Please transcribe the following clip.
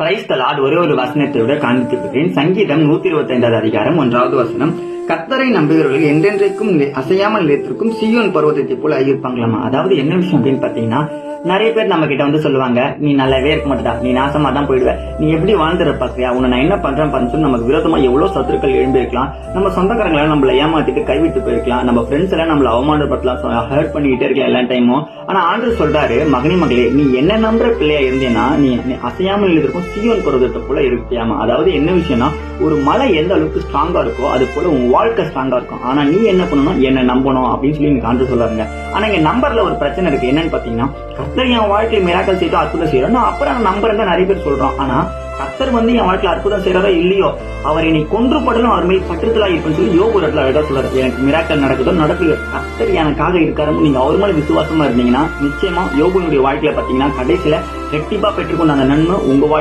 Praise the Lord. ஒரே ஒரு வசனத்தை விட காண்பித்திருக்கிறேன். சங்கீதம் 125 அதிகாரம் 1வது வசனம். கர்த்தரை நம்புகிறவர்கள் என்றென்றைக்கும் அசையாமல் நிலைத்திருக்கும் சீயோன் பர்வதத்தை போல இருப்பாங்களாமா. அதாவது என்ன விஷயம் அப்படின்னு பாத்தீங்கன்னா, நிறைய பேர் நம்ம கிட்ட வந்து சொல்லுவாங்க, நீ நல்லாவே இருக்க மாட்டா, நீ நாசமா தான் போயிடுவ, நீ எப்படி வாழ்ந்துற பாக்குறியா, உன்னை நான் என்ன பண்றேன் பாருன்னு சொல்லி நமக்கு விரோதமா எவ்வளவு சத்துருக்கள் எழும்பிருக்கலாம். நம்ம சொந்தக்காரங்களை நம்மள ஏமாத்திட்டு கைவிட்டு போயிருக்கலாம். நம்ம ஃப்ரெண்ட்ஸ் எல்லாம் நம்மள அவமானப்படுத்தலாம், ஹர்ட் பண்ணிக்கிட்டே இருக்கலாம் எல்லா டைமும். ஆனா ஆண்டவர் சொல்றாரு, மகனே மகளே, நீ என்ன நம்புற பிள்ளையா இருந்தேன்னா நீ அசையாமல் இருக்கும் சீயோன் பர்வதத்தை போல இருக்கியாமா. அதாவது என்ன விஷயம்னா, ஒரு மலை எந்த அளவுக்கு ஸ்ட்ராங்கா இருக்கோ அது போல உன் வாழ்க்கை ஸ்ட்ராங்கா இருக்கும். ஆனா நீ என்ன பண்ணணும், என்ன நம்பணும் அப்படின்னு சொல்லி எனக்கு ஆண்டவர் சொல்றாங்க. ஆனா இங்க நம்பர்ல ஒரு பிரச்சனை இருக்கு. என்னன்னு பாத்தீங்கன்னா, கர்த்தர் என் வாழ்க்கையில் மிராக்கல் செய்தோ அற்புதம் செய்யறோம், நான் அப்புறம் நம்புறேன் நிறைய பேர் சொல்றோம். ஆனா கர்த்தர் வந்து என் வாழ்க்கையில் அற்புதம் செய்யறதோ இல்லையோ, அவர் என்னை கொன்றுபடலும் அவர் மேல் பற்றுதலா இருக்குன்னு சொல்லி யோபு ஒரு இடத்துல அழகா சொல்றாரு. எனக்கு மிராக்கல் நடக்குதோ நடக்குது, கர்த்தர் எனக்காக இருக்காருன்னு நீங்க அவர் மேல விசுவாசமா இருந்தீங்கன்னா நிச்சயமா யோபுனுடைய வாழ்க்கையில பாத்தீங்கன்னா கடைசியில ரெட்டிப்பா பெற்றுக்கொண்ட அந்த நன்மை உங்க